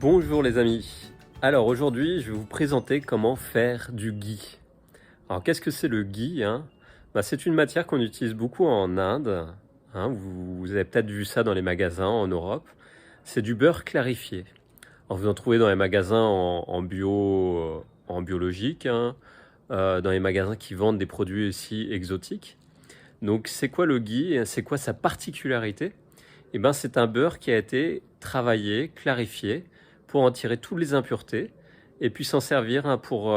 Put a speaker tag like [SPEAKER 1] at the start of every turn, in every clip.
[SPEAKER 1] Bonjour les amis. Alors aujourd'hui, je vais vous présenter comment faire du ghee. Alors qu'est-ce que c'est le ghee, hein? C'est une matière qu'on utilise beaucoup en Inde, hein. Vous avez peut-être vu ça dans les magasins en Europe. C'est du beurre clarifié. Alors vous en trouvez dans les magasins en bio, en biologique, hein, dans les magasins qui vendent des produits aussi exotiques. Donc c'est quoi le ghee? C'est quoi sa particularité? Eh ben, c'est un beurre qui a été travaillé, clarifié, pour en tirer toutes les impuretés et puis s'en servir, hein, pour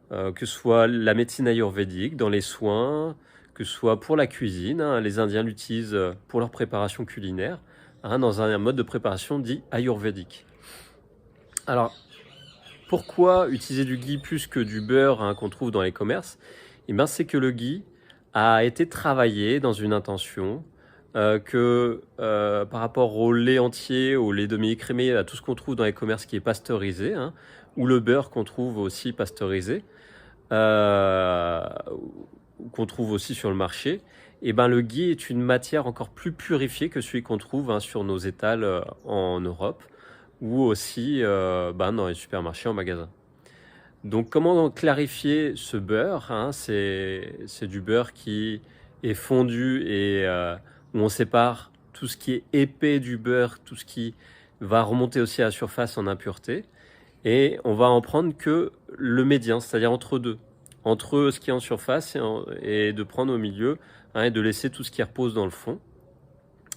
[SPEAKER 1] que ce soit la médecine ayurvédique, dans les soins, que ce soit pour la cuisine, hein. Les Indiens l'utilisent pour leur préparation culinaire, hein, dans un mode de préparation dit ayurvédique. Alors, pourquoi utiliser du ghee plus que du beurre, hein, qu'on trouve dans les commerces? Eh ben, c'est que le ghee a été travaillé dans une intention, par rapport au lait entier, au lait demi-écrémé, à tout ce qu'on trouve dans les commerces qui est pasteurisé, hein, ou le beurre qu'on trouve aussi pasteurisé, euh, qu'on trouve aussi sur le marché, et ben le ghee est une matière encore plus purifiée que celui qu'on trouve, hein, sur nos étals en Europe, ou aussi dans les supermarchés, en magasin. Donc comment clarifier ce beurre, hein? C'est du beurre qui est fondu et où on sépare tout ce qui est épais du beurre, tout ce qui va remonter aussi à la surface en impureté. Et on va en prendre que le médian, c'est-à-dire entre deux. Entre ce qui est en surface et de prendre au milieu, hein, et de laisser tout ce qui repose dans le fond.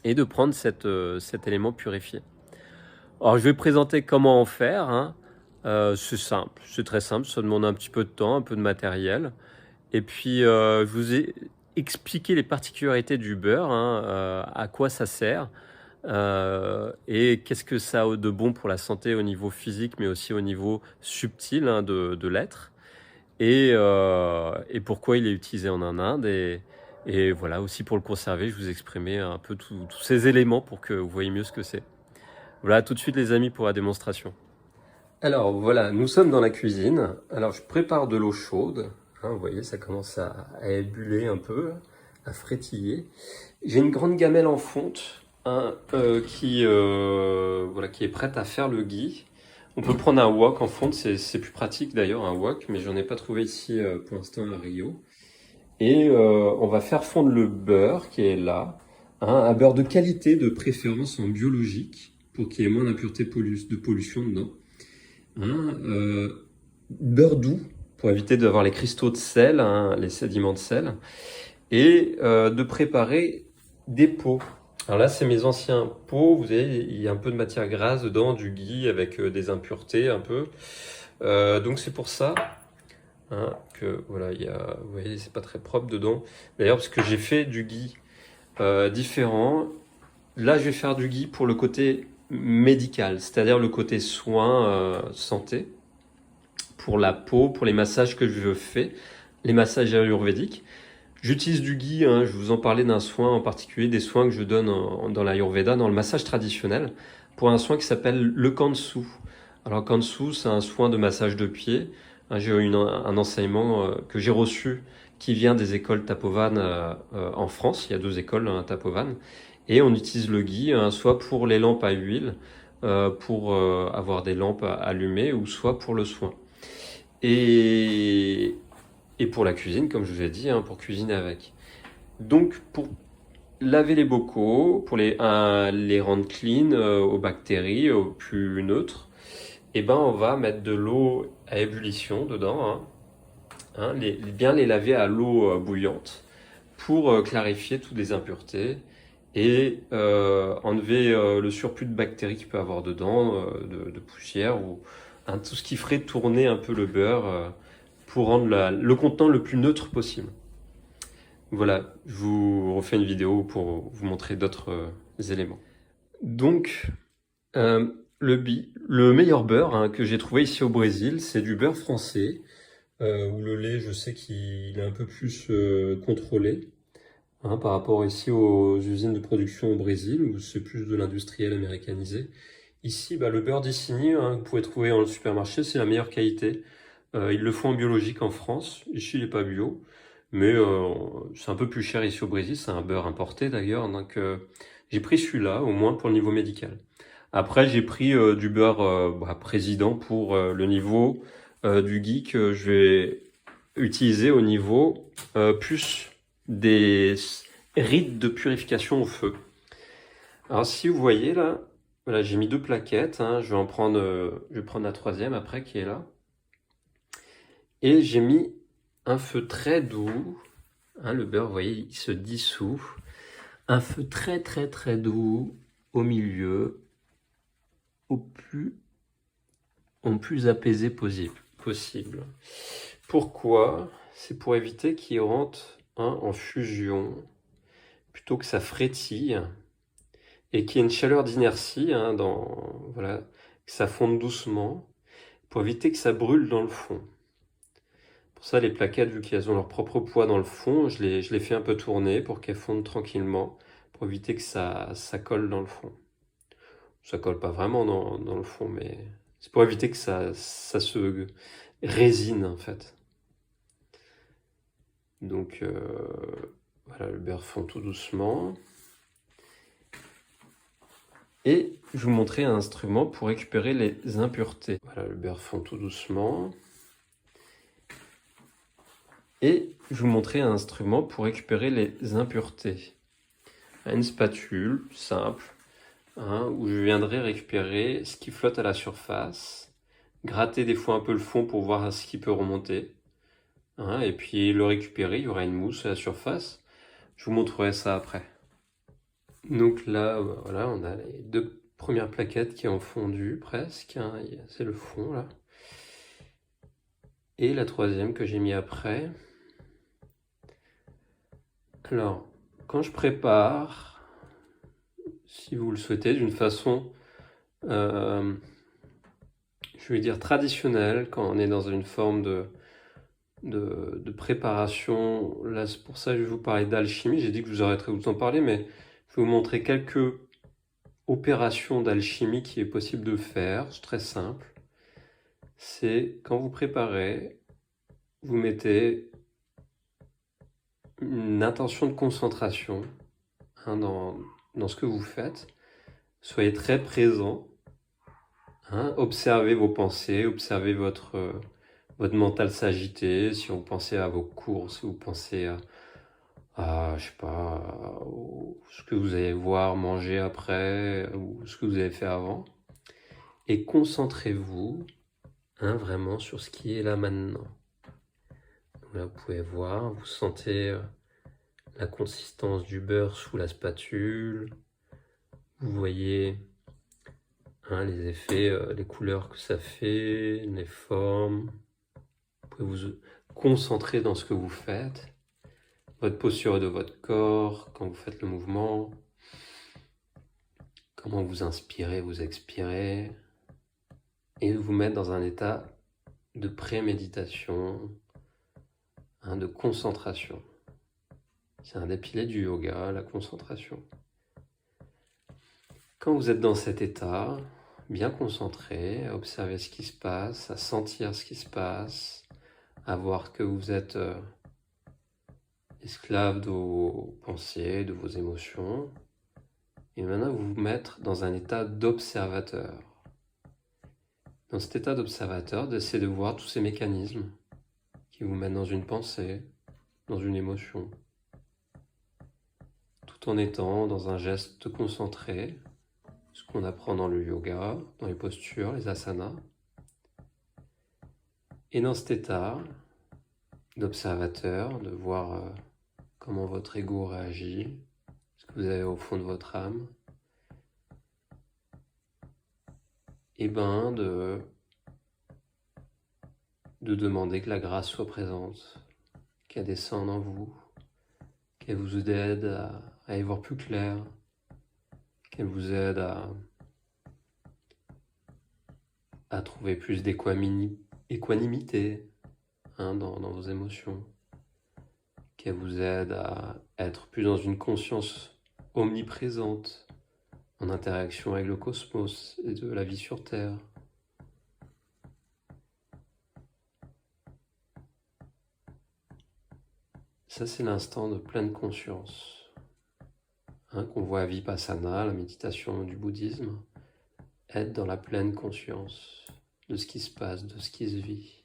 [SPEAKER 1] Et de prendre cet élément purifié. Alors je vais présenter comment en faire, hein. C'est simple, c'est très simple, ça demande un petit peu de temps, un peu de matériel. Et puis je vous ai expliqué les particularités du beurre, hein, à quoi ça sert, et qu'est-ce que ça a de bon pour la santé au niveau physique, mais aussi au niveau subtil, hein, de l'être. Et pourquoi il est utilisé en Inde. Et voilà, aussi pour le conserver, je vous exprimais un peu tous ces éléments pour que vous voyez mieux ce que c'est. Voilà, tout de suite les amis pour la démonstration. Alors voilà, nous sommes dans la cuisine. Alors je prépare de l'eau chaude, hein, vous voyez, ça commence à ébuler un peu, à frétiller. J'ai une grande gamelle en fonte, hein, voilà, qui est prête à faire le ghee. On peut prendre un wok en fonte, c'est plus pratique d'ailleurs, un wok, mais j'en ai pas trouvé ici pour l'instant à Rio. Et on va faire fondre le beurre qui est là, hein, un beurre de qualité, de préférence en biologique, pour qu'il y ait moins d'impuretés de pollution dedans. Hein, beurre doux, pour éviter d'avoir les cristaux de sel, hein, les sédiments de sel, et de préparer des pots. Alors là, c'est mes anciens pots, vous voyez, il y a un peu de matière grasse dedans, du ghee avec des impuretés un peu. Donc c'est pour ça, hein, que voilà, vous voyez, c'est pas très propre dedans. D'ailleurs, parce que j'ai fait du ghee différent. Là, je vais faire du ghee pour le côté médical, c'est-à-dire le côté soin, santé, pour la peau, pour les massages que je fais, les massages ayurvédiques. J'utilise du ghee, hein, je vous en parlais d'un soin en particulier, des soins que je donne dans l'ayurveda, dans le massage traditionnel, pour un soin qui s'appelle le kansu. Alors kansu, c'est un soin de massage de pied, hein. J'ai eu un enseignement que j'ai reçu qui vient des écoles Tapovan en France. Il y a 2 écoles, hein, Tapovan. Et on utilise le ghee, hein, soit pour les lampes à huile, pour avoir des lampes allumées, ou soit pour le soin. Et, et pour la cuisine, comme je vous ai dit, hein, pour cuisiner avec. Donc, pour laver les bocaux, pour les rendre clean, aux bactéries, aux plus neutres, et ben on va mettre de l'eau à ébullition dedans, hein, bien les laver à l'eau bouillante pour clarifier toutes les impuretés et enlever le surplus de bactéries qu'il peut avoir dedans, de poussière, ou hein, tout ce qui ferait tourner un peu le beurre, pour rendre le contenant le plus neutre possible. Voilà, je vous refais une vidéo pour vous montrer d'autres éléments. Donc, le meilleur beurre, hein, que j'ai trouvé ici au Brésil, c'est du beurre français, où le lait, je sais qu'il est un peu plus contrôlé, hein, par rapport ici aux usines de production au Brésil, où c'est plus de l'industriel américanisé. Ici, le beurre d'Issigny, hein, que vous pouvez trouver dans le supermarché, c'est la meilleure qualité. Ils le font en biologique en France, ici il n'est pas bio, mais c'est un peu plus cher ici au Brésil, c'est un beurre importé d'ailleurs, donc j'ai pris celui-là, au moins pour le niveau médical. Après, j'ai pris du beurre président pour le niveau du ghee que je vais utiliser au niveau plus des rites de purification au feu. Alors si vous voyez là, voilà, j'ai mis 2 plaquettes, hein, je vais prendre la troisième après qui est là. Et j'ai mis un feu très doux, hein, le beurre, vous voyez, il se dissout. Un feu très très très doux au milieu, au plus apaisé possible. Pourquoi? C'est pour éviter qu'il rentre en fusion, plutôt que ça frétille, et qu'il y ait une chaleur d'inertie, hein, voilà, que ça fonde doucement, pour éviter que ça brûle dans le fond. Pour ça, les plaquettes, vu qu'elles ont leur propre poids dans le fond, je les fais un peu tourner pour qu'elles fondent tranquillement, pour éviter que ça colle dans le fond. Ça colle pas vraiment dans le fond, mais c'est pour éviter que ça se résine en fait. Donc voilà, le beurre fond tout doucement. Et je vous montrer un instrument pour récupérer les impuretés. Voilà, le beurre fond tout doucement. Et je vous montrer un instrument pour récupérer les impuretés. Une spatule simple, hein, où je viendrai récupérer ce qui flotte à la surface, gratter des fois un peu le fond pour voir ce qui peut remonter, hein, et puis le récupérer, il y aura une mousse à la surface. Je vous montrerai ça après. Donc là, voilà, on a les 2 premières plaquettes qui ont fondu presque, hein, c'est le fond là. Et la troisième que j'ai mis après. Alors, quand je prépare, si vous le souhaitez, d'une façon, je vais dire traditionnelle, quand on est dans une forme de préparation, là c'est pour ça que je vais vous parler d'alchimie, j'ai dit que je vous arrêterai de vous en parler, mais je vais vous montrer quelques opérations d'alchimie qui est possible de faire, c'est très simple. C'est quand vous préparez, vous mettez une intention de concentration, hein, dans ce que vous faites. Soyez très présent, hein, observez vos pensées, observez votre mental s'agiter, si vous pensez à vos courses, si vous pensez je sais pas, ce que vous allez voir, manger après, ou ce que vous avez fait avant. Et concentrez-vous, hein, vraiment sur ce qui est là maintenant. Donc là, vous pouvez voir, vous sentez la consistance du beurre sous la spatule. Vous voyez, hein, les effets, les couleurs que ça fait, les formes. Vous pouvez vous concentrer dans ce que vous faites. Votre posture de votre corps, quand vous faites le mouvement. Comment vous inspirez, vous expirez. Et vous mettre dans un état de préméditation, hein, de concentration. C'est un des piliers du yoga, la concentration. Quand vous êtes dans cet état, bien concentré, à observer ce qui se passe, à sentir ce qui se passe, à voir que vous êtes esclave de vos pensées, de vos émotions, et maintenant vous vous mettre dans un état d'observateur. Dans cet état d'observateur, d'essayer de voir tous ces mécanismes qui vous mettent dans une pensée, dans une émotion, tout en étant dans un geste concentré, ce qu'on apprend dans le yoga, dans les postures, les asanas. Et dans cet état d'observateur, de voir comment votre ego réagit, ce que vous avez au fond de votre âme, et ben de demander que la grâce soit présente, qu'elle descende en vous, qu'elle vous aide à y voir plus clair, qu'elle vous aide à trouver plus d'équanimité, hein, dans vos émotions, qu'elle vous aide à être plus dans une conscience omniprésente, en interaction avec le cosmos et de la vie sur Terre. Ça, c'est l'instant de pleine conscience, hein, qu'on voit à Vipassana, la méditation du bouddhisme, être dans la pleine conscience de ce qui se passe, de ce qui se vit.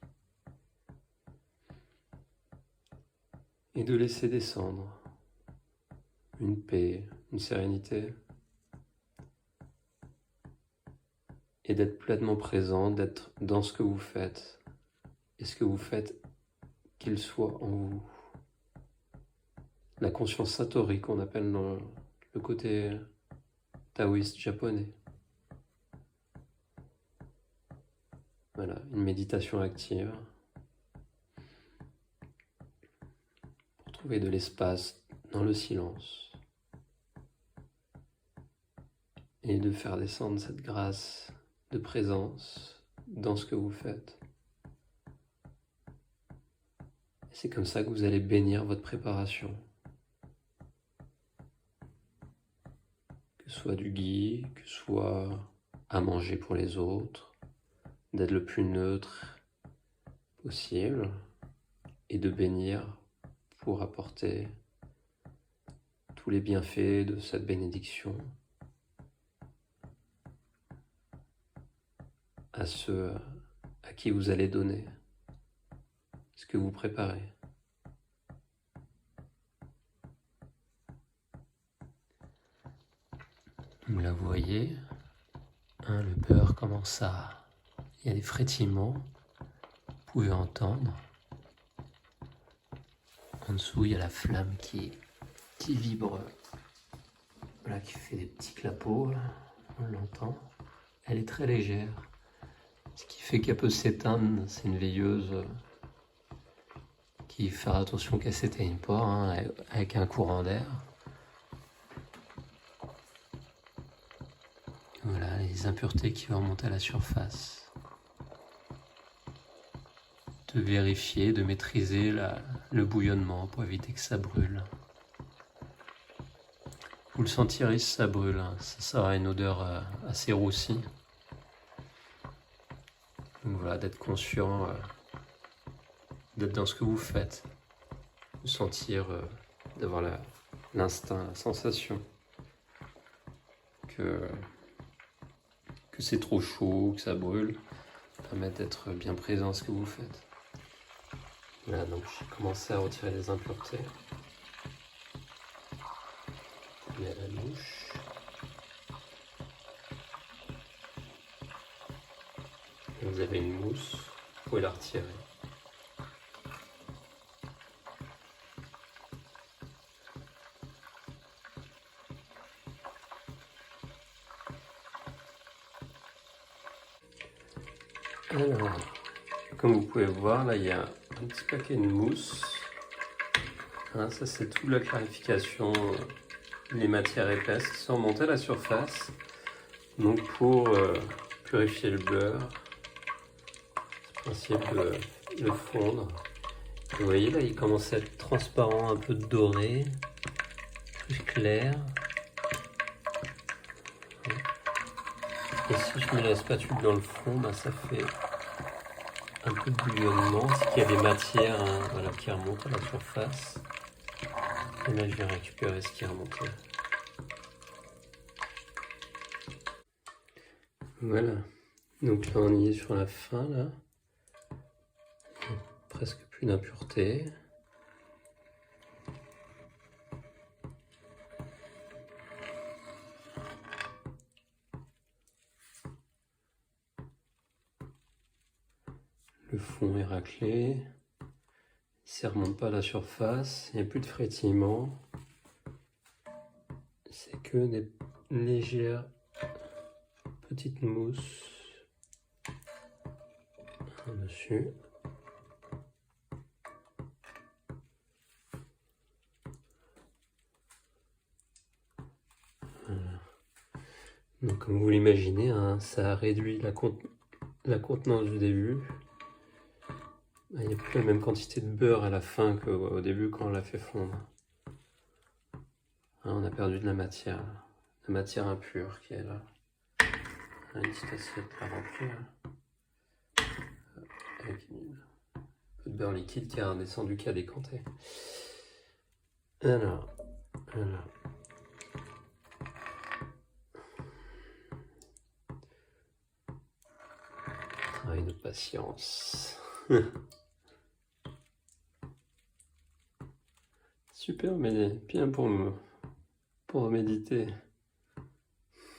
[SPEAKER 1] Et de laisser descendre une paix, une sérénité. Et d'être pleinement présent, d'être dans ce que vous faites. Et ce que vous faites, qu'il soit en vous. La conscience satori qu'on appelle dans le côté taoïste japonais. Voilà, une méditation active pour trouver de l'espace dans le silence et de faire descendre cette grâce de présence dans ce que vous faites. Et c'est comme ça que vous allez bénir votre préparation. Que ce soit du ghee, que ce soit à manger pour les autres, d'être le plus neutre possible et de bénir pour apporter tous les bienfaits de cette bénédiction à ceux à qui vous allez donner ce que vous préparez. Là, vous voyez, le beurre commence à... Il y a des frétillements, vous pouvez entendre. En dessous, il y a la flamme qui vibre, voilà, qui fait des petits clapots, là. On l'entend. Elle est très légère, ce qui fait qu'elle peut s'éteindre. C'est une veilleuse qui fait attention qu'elle ne s'éteigne pas, hein, avec un courant d'air. Voilà, les impuretés qui vont remonter à la surface. De vérifier, de maîtriser le bouillonnement pour éviter que ça brûle. Vous le sentirez si ça brûle, hein. Ça aura une odeur assez roussie. Donc voilà, d'être conscient, d'être dans ce que vous faites, de sentir, d'avoir l'instinct, la sensation que c'est trop chaud, que ça brûle, permettre d'être bien présent à ce que vous faites. Voilà, donc j'ai commencé à retirer les impuretés. Je mets à la bouche. Et vous avez une mousse, vous pouvez la retirer. Alors, comme vous pouvez voir, là il y a un petit paquet de mousse. Hein, ça c'est toute la clarification, les matières épaisses qui sont remontées à la surface. Donc pour purifier le beurre, c'est principe de le fondre. Et vous voyez là il commence à être transparent, un peu doré, plus clair. Et si je mets la spatule dans le fond, bah, ça fait un peu de bouillonnement, c'est qu'il y a des matières, hein, voilà, qui remontent à la surface. Et là je vais récupérer ce qui est remonté. Voilà, donc là on y est sur la fin, là. Presque plus d'impuretés. Le fond est raclé, ça ne remonte pas à la surface, il n'y a plus de frétillement. C'est que des légères petites mousses dessus. Voilà. Donc comme vous l'imaginez, hein, ça a réduit la contenance du début. Il n'y a plus la même quantité de beurre à la fin qu'au début quand on l'a fait fondre. Hein, on a perdu de la matière impure qui est là. Une petite assiette à remplir. Avec un peu de beurre liquide qui a redescendu, qui a décanté. Alors. patience. Super, mais bien pour méditer.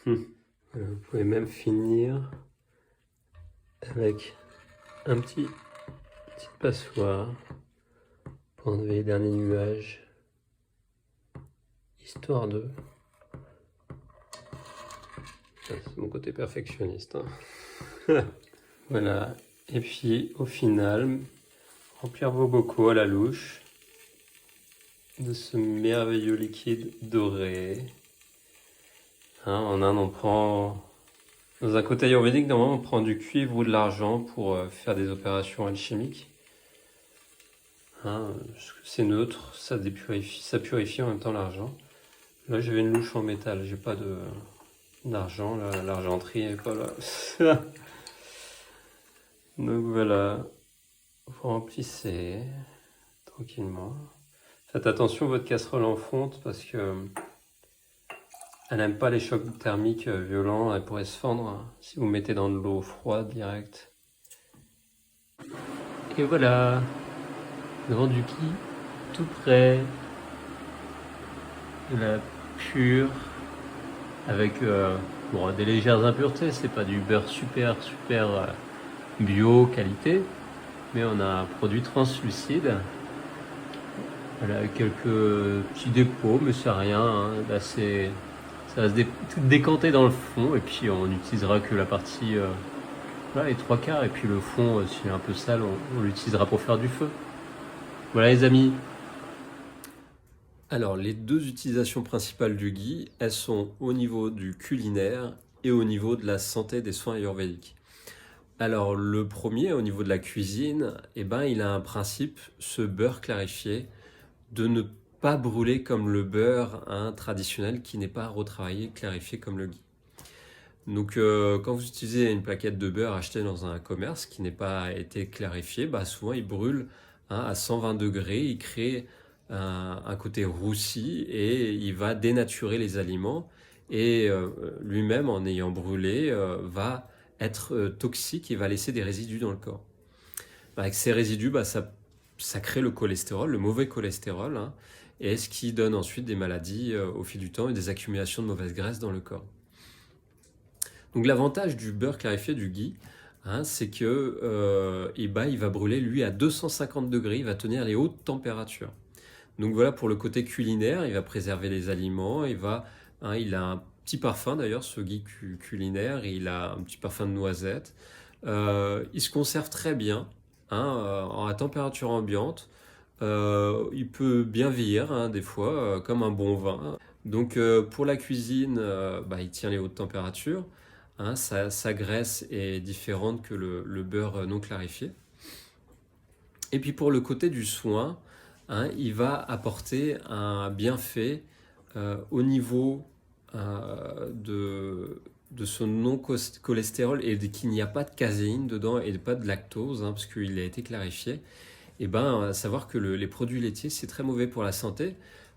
[SPEAKER 1] Voilà, vous pouvez même finir avec un petite passoire pour enlever les derniers nuages, histoire de... C'est mon côté perfectionniste. Voilà, et puis au final, remplir vos bocaux à la louche de ce merveilleux liquide doré. En Inde, on prend, dans un côté ayurvédique, normalement, on prend du cuivre ou de l'argent pour faire des opérations alchimiques. C'est neutre, ça purifie en même temps l'argent. Là, j'avais une louche en métal, j'ai pas d'argent, l'argenterie est pas là. Donc voilà, vous remplissez tranquillement. Faites attention, votre casserole en fonte parce que elle n'aime pas les chocs thermiques violents, elle pourrait se fendre si vous mettez dans de l'eau froide direct. Et voilà, devant du ghee tout prêt, de la pure, avec des légères impuretés, c'est pas du beurre super bio qualité, mais on a un produit translucide. Voilà, avec quelques petits dépôts, mais c'est rien. Là, ça va se décanter dans le fond, et puis on n'utilisera que la partie, voilà, les 3/4, et puis le fond, s'il est un peu sale, on l'utilisera pour faire du feu. Voilà les amis. Alors, les deux utilisations principales du ghee, elles sont au niveau du culinaire et au niveau de la santé des soins ayurvédiques. Alors, le premier, au niveau de la cuisine, il a un principe, ce beurre clarifié, de ne pas brûler comme le beurre traditionnel qui n'est pas retravaillé, clarifié comme le ghee. Donc, quand vous utilisez une plaquette de beurre achetée dans un commerce qui n'est pas été clarifié, souvent il brûle à 120 degrés, il crée un côté roussi et il va dénaturer les aliments et lui-même, en ayant brûlé, va être toxique et va laisser des résidus dans le corps. Avec ces résidus, ça crée le cholestérol, le mauvais cholestérol, et ce qui donne ensuite des maladies au fil du temps et des accumulations de mauvaise graisse dans le corps. Donc l'avantage du beurre clarifié, du ghee, c'est que il va brûler lui à 250 degrés, il va tenir les hautes températures. Donc voilà pour le côté culinaire, il va préserver les aliments, il a un petit parfum d'ailleurs, ce ghee culinaire, il a un petit parfum de noisette. Il se conserve très bien à température ambiante. Il peut bien vieillir des fois, comme un bon vin. Donc pour la cuisine, il tient les hautes températures. Sa graisse est différente que le beurre non clarifié. Et puis pour le côté du soin, il va apporter un bienfait au niveau de son non-cholestérol et qu'il n'y a pas de caséine dedans et pas de lactose, parce qu'il a été clarifié. Et savoir que les produits laitiers, c'est très mauvais pour la santé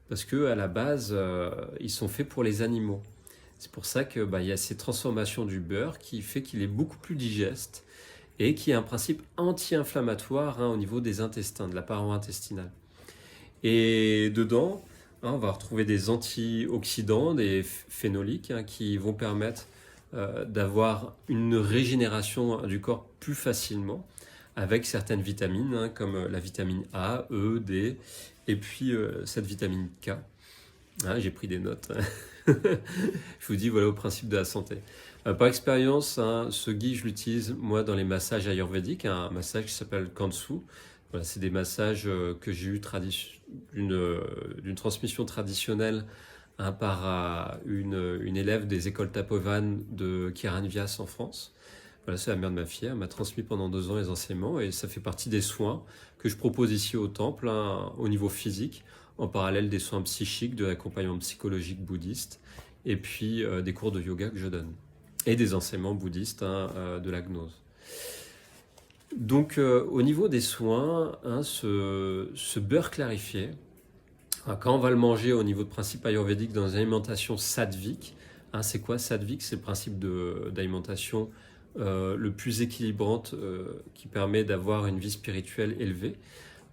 [SPEAKER 1] parce qu'à la base, ils sont faits pour les animaux. C'est pour ça qu'il y a ces transformations du beurre qui fait qu'il est beaucoup plus digeste et qui a un principe anti-inflammatoire au niveau des intestins, de la paroi intestinale. Et dedans, on va retrouver des antioxydants, des phénoliques qui vont permettre d'avoir une régénération du corps plus facilement avec certaines vitamines comme la vitamine A, E, D et puis cette vitamine K. J'ai pris des notes. Je vous dis, voilà au principe de la santé. Par expérience, ce ghee, je l'utilise moi dans les massages ayurvédiques, un massage qui s'appelle Kansu. Voilà, c'est des massages que j'ai eu d'une transmission traditionnelle par une élève des écoles Tapovan de Kiran Vyas en France. Voilà, c'est la mère de ma fille, elle m'a transmis pendant 2 ans les enseignements et ça fait partie des soins que je propose ici au temple au niveau physique, en parallèle des soins psychiques, de l'accompagnement psychologique bouddhiste et puis des cours de yoga que je donne et des enseignements bouddhistes de la gnose. Donc au niveau des soins, ce beurre clarifié, quand on va le manger au niveau de principe ayurvédique dans une alimentation sattvique, c'est quoi sattvique? C'est le principe d'alimentation le plus équilibrante qui permet d'avoir une vie spirituelle élevée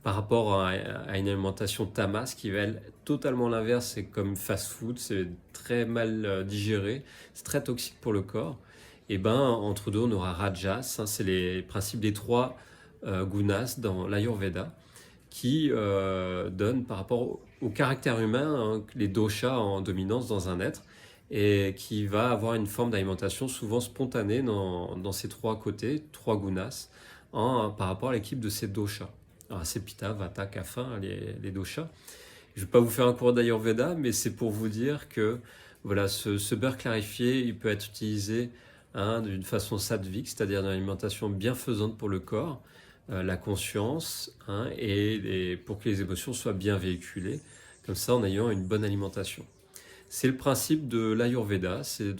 [SPEAKER 1] par rapport à une alimentation tamas qui va être totalement l'inverse, c'est comme fast-food, c'est très mal digéré, c'est très toxique pour le corps. Et ben entre deux, on aura rajas, hein, c'est les principes des trois gunas dans l'Ayurveda qui donnent par rapport au caractère humain, hein, les doshas en dominance dans un être et qui va avoir une forme d'alimentation souvent spontanée dans ces trois côtés, trois gunas, par rapport à l'équipe de ces doshas. Alors, c'est Pitta, Vata, Kapha, hein, les doshas. Je ne vais pas vous faire un cours d'Ayurveda, mais c'est pour vous dire que voilà, ce beurre clarifié, il peut être utilisé hein, d'une façon sattvique, c'est-à-dire d'une alimentation bienfaisante pour le corps, la conscience, hein, et pour que les émotions soient bien véhiculées, comme ça en ayant une bonne alimentation. C'est le principe de l'Ayurveda, c'est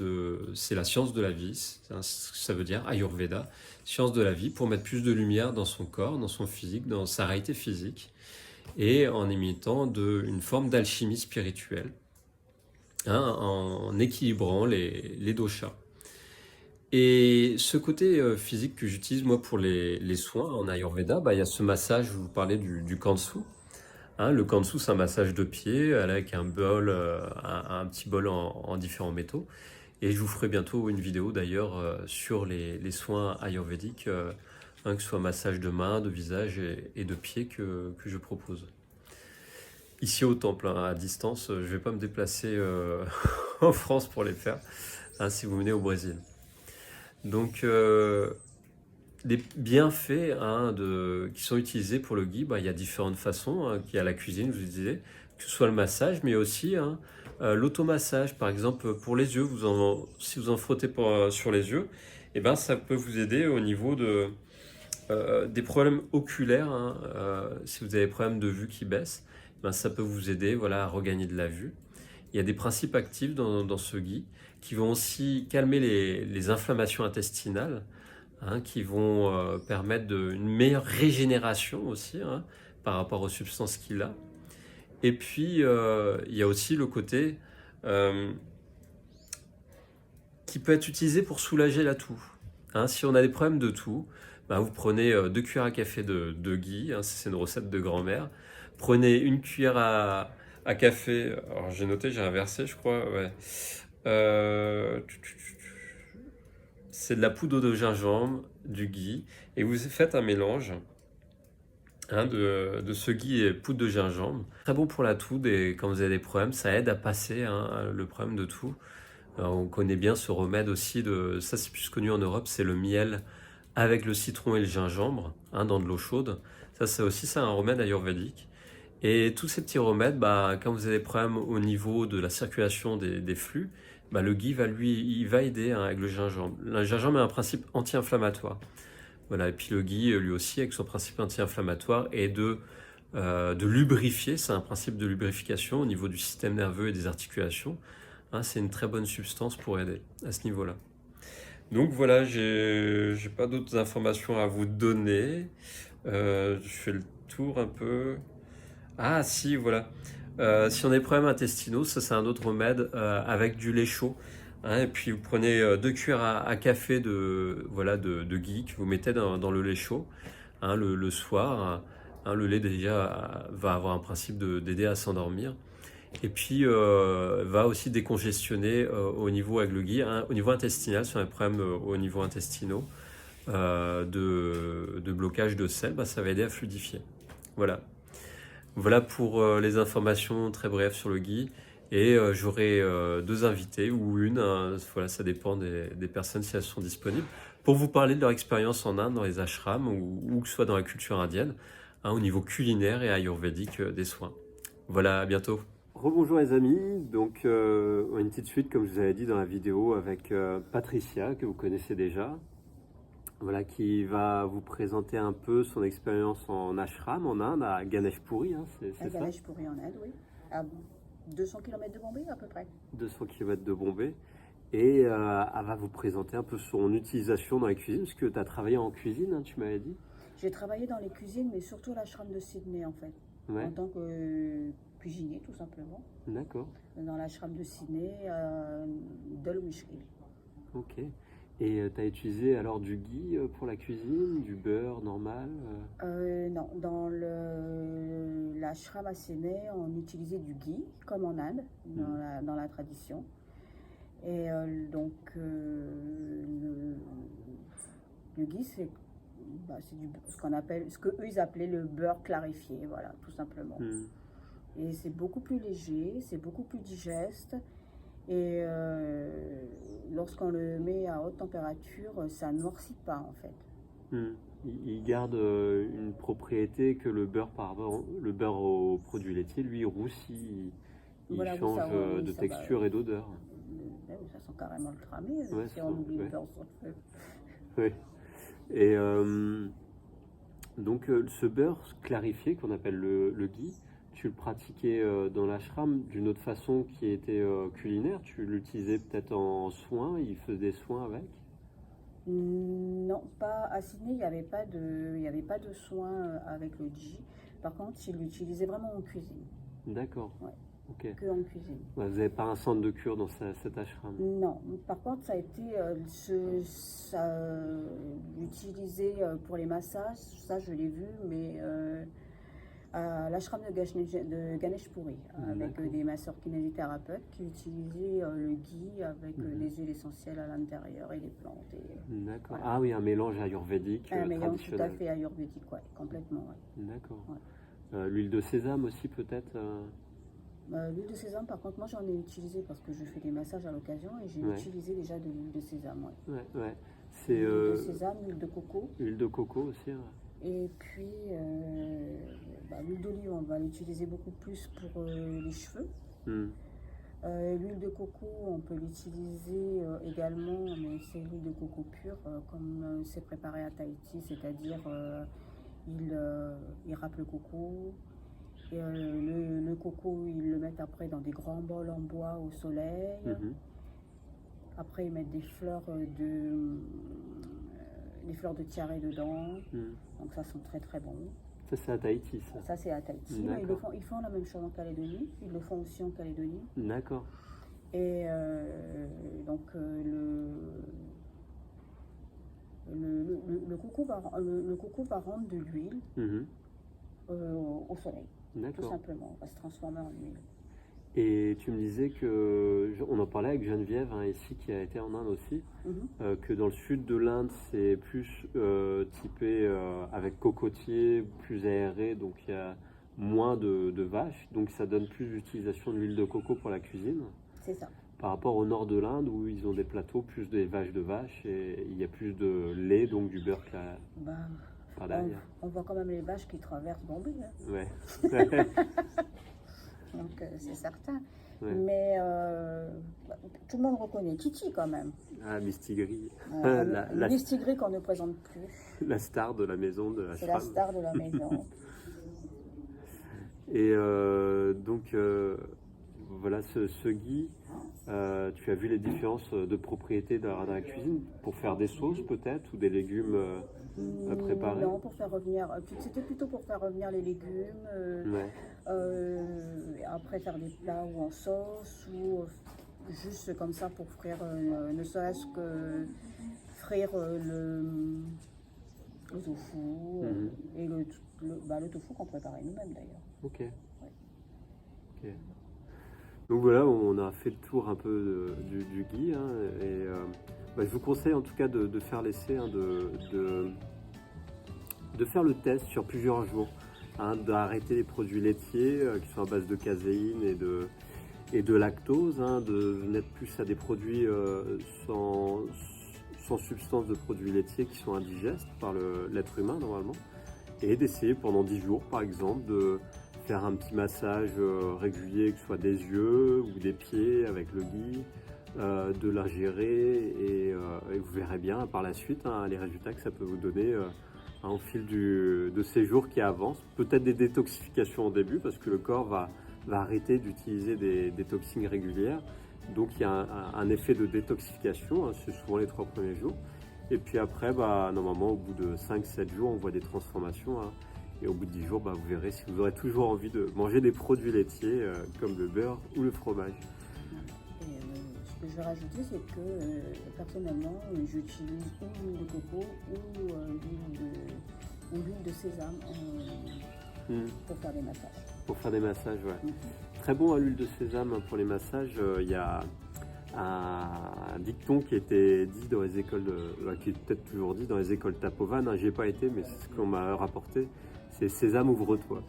[SPEAKER 1] la science de la vie, ça veut dire Ayurveda, science de la vie, pour mettre plus de lumière dans son corps, dans son physique, dans sa réalité physique, et en imitant une forme d'alchimie spirituelle, hein, en équilibrant les doshas. Et ce côté physique que j'utilise moi pour les soins en Ayurveda, il y a ce massage, je vous parlais du Kansu. Hein, le Kansu, c'est un massage de pied avec un bol, un petit bol en différents métaux. Et je vous ferai bientôt une vidéo d'ailleurs sur les soins ayurvédiques, hein, que ce soit massage de main, de visage et de pied que je propose. Ici au temple, hein, à distance, je ne vais pas me déplacer en France pour les faire, hein, si vous venez au Brésil. Donc, des bienfaits hein, qui sont utilisés pour le ghee, il y a différentes façons. Hein, il y a la cuisine, je vous disais, que ce soit le massage, mais aussi hein, l'automassage. Par exemple, pour les yeux, si vous en frottez sur les yeux, eh ben, ça peut vous aider au niveau des problèmes oculaires. Hein, si vous avez des problèmes de vue qui baissent, ben, ça peut vous aider voilà, à regagner de la vue. Il y a des principes actifs dans ce ghee qui vont aussi calmer les inflammations intestinales, hein, qui vont permettre une meilleure régénération aussi hein, par rapport aux substances qu'il a. Et puis, il y a aussi le côté qui peut être utilisé pour soulager la toux. Hein, si on a des problèmes de toux, vous prenez 2 cuillères à café de ghee, hein, c'est une recette de grand-mère. Prenez une cuillère à café, alors j'ai noté, j'ai inversé je crois, ouais. C'est de la poudre de gingembre, du ghee, et vous faites un mélange hein, de ce ghee et poudre de gingembre. Très bon pour la toux, quand vous avez des problèmes, ça aide à passer hein, le problème de toux. Alors, on connaît bien ce remède aussi, ça c'est plus connu en Europe, c'est le miel avec le citron et le gingembre hein, dans de l'eau chaude. Ça c'est aussi un remède ayurvédique. Et tous ces petits remèdes, quand vous avez des problèmes au niveau de la circulation des flux, le ghee il va aider hein, avec le gingembre. Le gingembre a un principe anti-inflammatoire. Voilà, et puis le ghee, lui aussi, avec son principe anti-inflammatoire, est de lubrifier. C'est un principe de lubrification au niveau du système nerveux et des articulations. Hein, c'est une très bonne substance pour aider à ce niveau-là. Donc voilà, j'ai pas d'autres informations à vous donner. Je fais le tour un peu. Ah si, voilà. Si on a des problèmes intestinaux, ça c'est un autre remède avec du lait chaud. Hein, et puis vous prenez 2 cuillères à café de ghee que vous mettez dans le lait chaud hein, le soir. Hein, le lait déjà va avoir un principe d'aider à s'endormir. Et puis va aussi décongestionner au niveau avec le ghee, hein, au niveau intestinal, si on a des problèmes au niveau intestinaux de blocage de sel, ça va aider à fluidifier. Voilà. Voilà pour les informations très brèves sur le ghee. Et j'aurai 2 invités ou une, hein, voilà, ça dépend des personnes si elles sont disponibles, pour vous parler de leur expérience en Inde, dans les ashrams ou que ce soit dans la culture indienne, hein, au niveau culinaire et ayurvédique des soins. Voilà, à bientôt. Rebonjour les amis, donc une petite suite comme je vous avais dit dans la vidéo avec Patricia que vous connaissez déjà. Voilà, qui va vous présenter un peu son expérience en ashram en Inde, à Ganeshpuri, hein, c'est ça?
[SPEAKER 2] Ganeshpuri en Inde, oui. À 200 km de Bombay à peu près.
[SPEAKER 1] 200 km de Bombay. Et elle va vous présenter un peu son utilisation dans la cuisine, parce que tu as travaillé en cuisine, hein, tu m'avais dit.
[SPEAKER 2] J'ai travaillé dans les cuisines, mais surtout à l'ashram de Sydney en fait. Ouais. En tant que cuisinier tout simplement.
[SPEAKER 1] D'accord.
[SPEAKER 2] Dans l'ashram de Sydney, de Mishkil.
[SPEAKER 1] Ok. Et tu as utilisé alors du ghee pour la cuisine, du beurre normal
[SPEAKER 2] Non, dans l'ashram à Séné, on utilisait du ghee, comme en Inde, dans la tradition. Et donc, le ghee, c'est ce qu'eux ils appelaient le beurre clarifié, voilà, tout simplement. Et c'est beaucoup plus léger, c'est beaucoup plus digeste. Et lorsqu'on le met à haute température, ça ne noircit pas en fait.
[SPEAKER 1] Il garde une propriété que le beurre le beurre au produit laitier, lui, roussit, il
[SPEAKER 2] voilà,
[SPEAKER 1] change de texture et d'odeur.
[SPEAKER 2] Ça sent carrément le tramé si on oublie le beurre sur le feu.
[SPEAKER 1] Oui. Et donc ce beurre clarifié qu'on appelle le ghee, tu le pratiquais dans l'ashram d'une autre façon qui était culinaire? Tu l'utilisais peut-être en soins, il faisait des soins avec?
[SPEAKER 2] Non, pas à Sydney, il n'y avait pas de soins avec le ghee. Par contre, il l'utilisait vraiment en cuisine.
[SPEAKER 1] D'accord.
[SPEAKER 2] Ouais.
[SPEAKER 1] Okay.
[SPEAKER 2] Que en cuisine.
[SPEAKER 1] Ouais, vous n'avez pas un centre de cure dans cet ashram?
[SPEAKER 2] Non. Par contre, ça a été l'utiliser pour les massages. Ça, je l'ai vu, mais à l'ashram de Ganesh Puri, avec des masseurs kinésithérapeutes qui utilisaient le ghee avec des huiles essentielles à l'intérieur et les plantes.
[SPEAKER 1] D'accord. Voilà. Ah oui, un mélange ayurvédique
[SPEAKER 2] un mélange tout à fait ayurvédique, ouais, complètement. Ouais.
[SPEAKER 1] D'accord. Ouais. L'huile de sésame aussi peut-être
[SPEAKER 2] l'huile de sésame, par contre, moi j'en ai utilisé parce que je fais des massages à l'occasion et j'ai utilisé déjà de l'huile de sésame.
[SPEAKER 1] Ouais.
[SPEAKER 2] C'est l'huile de sésame, l'huile de coco.
[SPEAKER 1] L'huile de coco aussi.
[SPEAKER 2] Et puis l'huile d'olive, on va l'utiliser beaucoup plus pour les cheveux. L'huile de coco, on peut l'utiliser également, mais c'est l'huile de coco pure, comme c'est préparé à Tahiti, c'est-à-dire ils râpent le coco. Et le coco, ils le mettent après dans des grands bols en bois au soleil. Après, ils mettent des fleurs de tiare dedans. Donc ça sent très très bon.
[SPEAKER 1] Ça c'est à Tahiti, ça? Ça
[SPEAKER 2] c'est à Tahiti. Mais ils font la même chose en Calédonie. Ils le font aussi en Calédonie.
[SPEAKER 1] D'accord.
[SPEAKER 2] Et donc le coco va rendre de l'huile au soleil. Tout simplement, on va se transformer en huile.
[SPEAKER 1] Et tu me disais on en parlait avec Geneviève ici qui a été en Inde aussi, que dans le sud de l'Inde c'est plus typé avec cocotier, plus aéré, donc il y a moins de vaches, donc ça donne plus d'utilisation de l'huile de coco pour la cuisine.
[SPEAKER 2] C'est ça.
[SPEAKER 1] Par rapport au nord de l'Inde où ils ont des plateaux plus des vaches de vaches et il y a plus de lait, donc du beurre par derrière.
[SPEAKER 2] On voit quand même les vaches qui traversent Bombay.
[SPEAKER 1] Ouais.
[SPEAKER 2] Donc c'est certain. Ouais. Mais tout le monde reconnaît Titi quand même.
[SPEAKER 1] Ah, Mistigri.
[SPEAKER 2] Mistigri qu'on ne présente plus.
[SPEAKER 1] La star de la maison de la
[SPEAKER 2] C'est la star de la maison.
[SPEAKER 1] Et donc voilà, ce ghee, tu as vu les différences de propriété dans la cuisine pour faire des sauces peut-être ou des légumes préparés?
[SPEAKER 2] Non, c'était plutôt pour faire revenir les légumes, après faire des plats ou en sauce ou juste comme ça pour frire, ne serait-ce que frire le tofu et le tofu qu'on préparait nous-mêmes d'ailleurs.
[SPEAKER 1] Ok. Donc voilà, on a fait le tour un peu du ghee et je vous conseille en tout cas de faire l'essai, de faire le test sur plusieurs jours, d'arrêter les produits laitiers qui sont à base de caséine et de lactose, de mettre plus à des produits sans substance de produits laitiers qui sont indigestes par l'être humain normalement, et d'essayer pendant 10 jours par exemple de faire un petit massage régulier, que ce soit des yeux ou des pieds avec le ghee, de l'ingérer et vous verrez bien par la suite les résultats que ça peut vous donner au fil de ces jours qui avancent. Peut-être des détoxifications au début parce que le corps va arrêter d'utiliser des toxines régulières. Donc il y a un effet de détoxification, c'est souvent les 3 premiers jours. Et puis après, normalement au bout de 5-7 jours, on voit des transformations. Et au bout de 10 jours, vous verrez si vous aurez toujours envie de manger des produits laitiers comme le beurre ou le fromage.
[SPEAKER 2] que je vais rajouter, c'est que personnellement, j'utilise ou l'huile de coco ou l'huile de sésame pour faire des massages.
[SPEAKER 1] Pour faire des massages, ouais. Très bon à l'huile de sésame pour les massages. Il y a un dicton qui était dit dans les écoles, qui est peut-être toujours dit dans les écoles Tapovan. J'y ai pas été, mais c'est ce qu'on m'a rapporté. C'est sésame, ouvre-toi.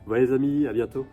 [SPEAKER 1] Voilà les amis, à bientôt.